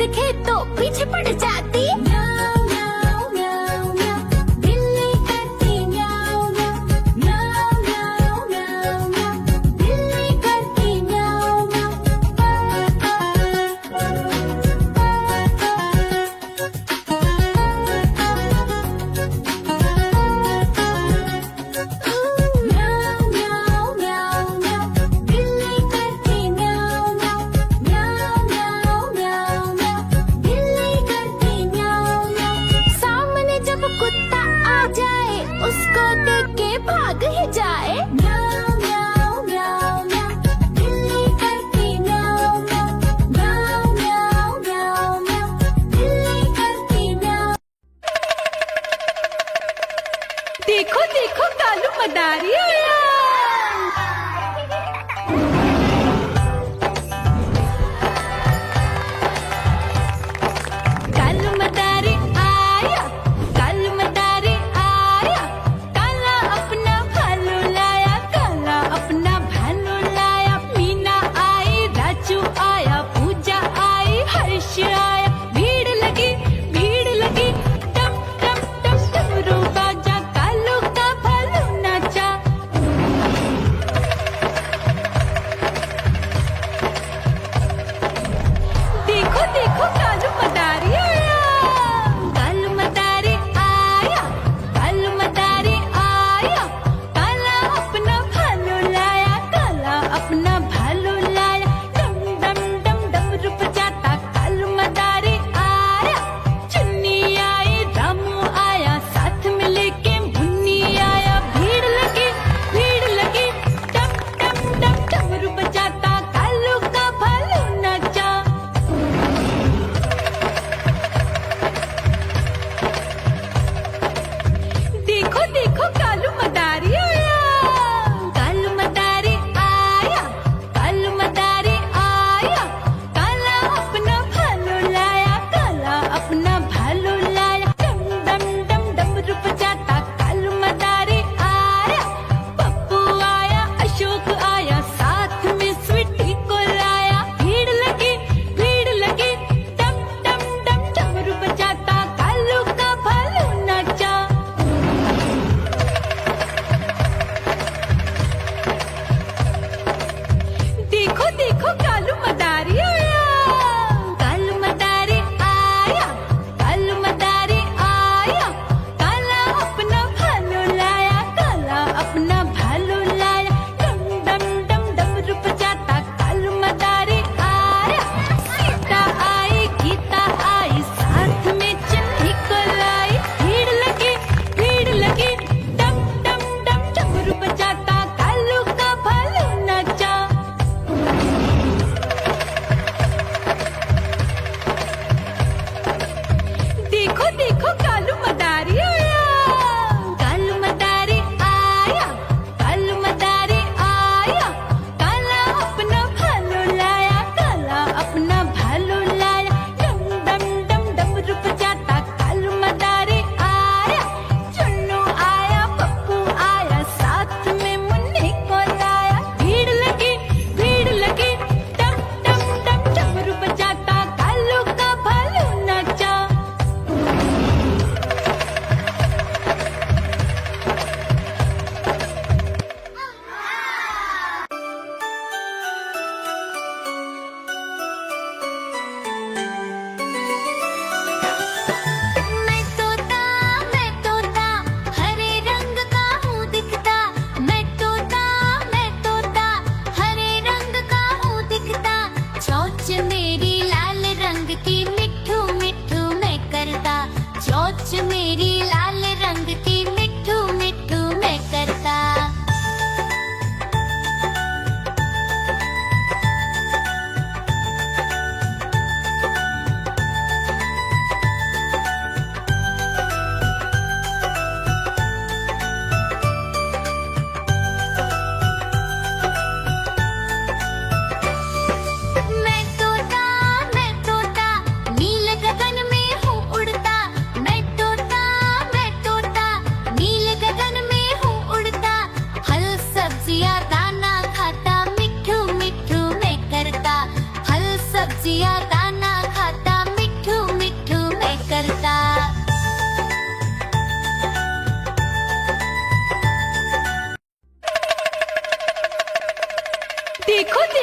दिखे तो पीछे पड़ जाती। म्याऊं म्याऊं म्याऊं म्याऊं, बिल्ली करती म्याऊं म्याऊं। म्याऊं म्याऊं म्याऊं म्याऊं, बिल्ली करती म्याऊं म्याऊं। म्याऊं म्याऊं म्याऊं म्याऊं, बिल्ली करती म्याऊं म्याऊं। म्याऊं म्याऊं म्याऊं म्याऊं, बिल्ली करती म्याऊं म्याऊं। सामने जब कुत्ता आ जाए उसको देख के भाग ही जाए। म्याऊं म्याऊं म्याऊं म्याऊं, बिल्ली करती म्याऊं म्याऊं। म्याऊं म्याऊं म्याऊं म्याऊं, बिल्ली करती म्याऊं। देखो देखो कालू मदारी आया। कालू मदारी आया, कालू मदारी आया। काला अपना भालू लाया, काला अपना भालू लाया। मीना आई, राजू आया, पूजा आई, हर्ष आया। भीड़ लगी टम टम टम डमरू बाजा। कालू का भालू नाचा। देखो देखो कालू मदारी आया। कालू मदारी आया, कालू मदारी आया। काला अपना भालू लाया, काला अपना भालू लाया। डम डम डम डमरू बजाता कालू मदारी आया। चुन्नी आई, रामू आया, साथ में लेके मुन्नी आया। भीड़ लगी टम टम टम डमरू बजाता कालू का भालू नाचा। देखो देखो कालू मदारी आया। कालू मदारी आया, कालू मदारी आया। काला अपना भालू लाया, काला अपना भालू लाया। डम डम डम डमरू बजाता कालू मदारी आया। पप्पू आया, अशोक आया, साथ में स्वीटी को लाया। भीड़ लगी टम टम टम डमरू बजाता कालू का भालू नाचा। देखो देखो कालू मदारी आया। कालू मदारी आया, कालू मदारी आया। काला अपना भालू लाया, काला अपना भालू लाया। डम डम डम डमरू बजाता कालू मदारी आया। सीता आई, गीता आई, साथ में चन्नी को लाई। भीड़ लगी टम टम टम डमरू बजाता कालू का भालू नाचा।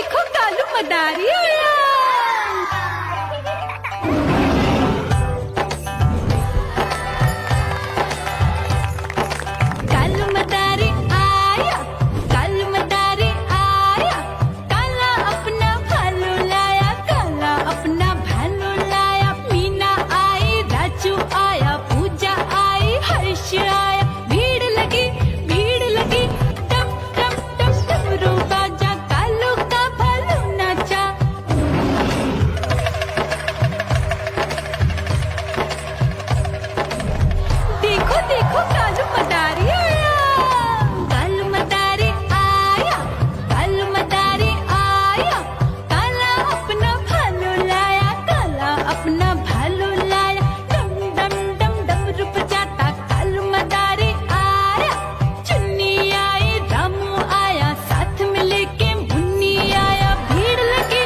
देखो कालू मदारी आया। कालू मदारी आया, कालू मदारी आया, काला अपना भालू लाया, काला अपना भालू लाया। मीना आई, राजू आया, पूजा आई, हर्ष आया। भीड़ लगी टम टम टम डमरू बाजा, कालू का भालू नाचा। देखो देखो कालू मदारी आया, कालू मदारी आया, कालू मदारी आया, काला अपना भालू लाया, काला अपना भालू लाया। डम डम डम डमरू बजाता कालू मदारी आया। चुन्नी आई, रामू आया, साथ में लेके मुन्नी आया। भीड़ लगी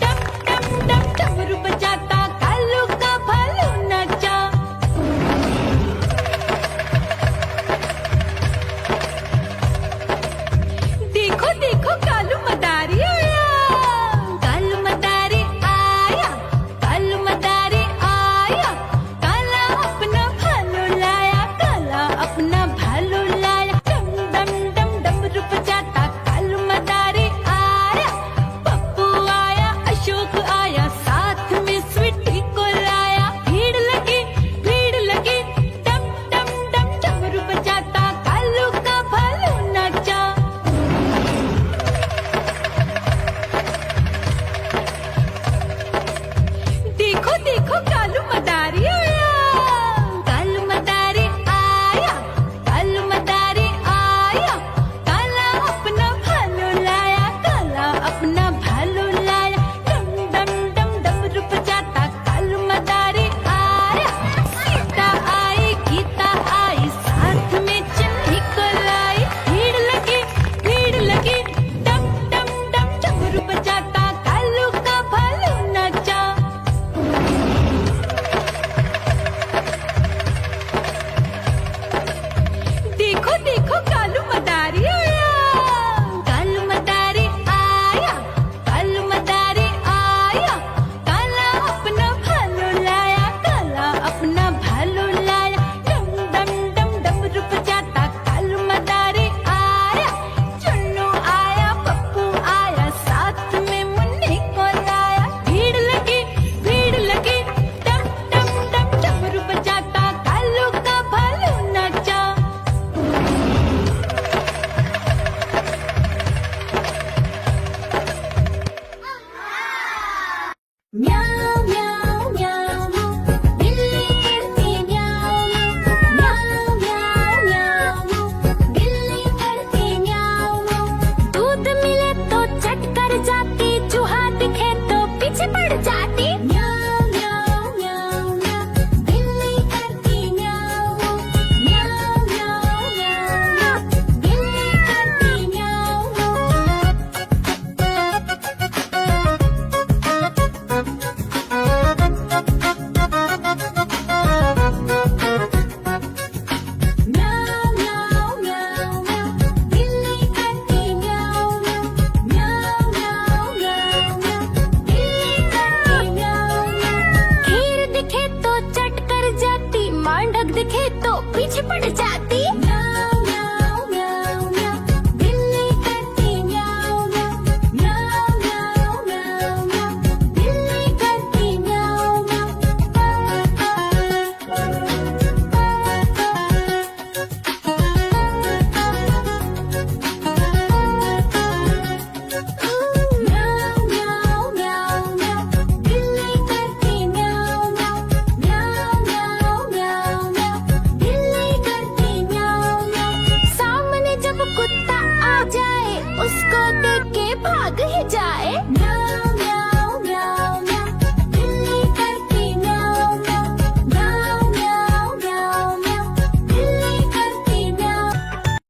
टम टम टम डमरू बजाता कालू का भालू नाचा। देखो देखो कालू मदारी आया, कालू मदारी आया, कालू मदारी आया, काला अपना भालू लाया, काला अपना भालू लाया। डम डम डम डमरू बजाता कालू मदारी आया। पप्पू आया, अशोक आया, साथ में स्वीटी को लाया। भीड़ लगी टम टम टम डमरू बजाता कालू का भालू नाचा। देखो देखो कालू मदारी आया, कालू मदारी आया, कालू मदारी आया, काला अपना भालू लाया, काला अपना भालू लाया। डम डम डम डमरू बजाता कालू मदारी आया। सीता आई, गीता आई, साथ में चन्नी को लाई। भीड़ लगी टम टम टम डमरू बजाता कालू का भालू नाचा। देखो देखो कालू मदारी आया, कालू मदारी आया, कालू मदारी आया, काला अपना भालू लाया, काला अपना भालू लाया। डम डम डम डमरू बजाता कालू मदारी आया। चुन्नू आया, पप्पू आया, साथ में मुन्नी को लाया। भीड़ लगी टम टम टम डमरू बजाता कालू का भालू नाचा। म्याऊ म्याऊ म्याऊ, बिल्ली करती म्याऊ म्याऊ म्याऊ म्याऊ, बिल्ली करती म्याऊ। दूध मिले तो चट कर जाती, चूहा दिखे तो पीछे पड़ जाती। म्याऊ म्याऊ म्याऊ म्याऊ, बिल्ली करती म्याऊ म्याऊ म्याऊ म्याऊ, बिल्ली करती म्याऊ। म्याऊ म्याऊ म्याऊ म्याऊ, बिल्ली करती म्याऊ म्याऊ म्याऊ म्याऊ म्याऊ म्याऊ, बिल्ली करती म्याऊ म्याऊ। खीर दिखे तो चट कर जाती, मांडक दिखे तो पीछे पड़ जाती। म्याऊ म्याऊ म्याऊ म्याऊ, बिल्ली करती म्याऊ म्याऊ म्याऊ म्याऊ म्याऊ म्याऊ, बिल्ली करती म्याऊ म्याऊ म्याऊ म्याऊ म्याऊ, बिल्ली करती म्याऊ म्याऊ म्याऊ म्याऊ म्याऊ म्याऊ, बिल्ली करती म्याऊ म्याऊ। सामने जब कुत्ता आ जाए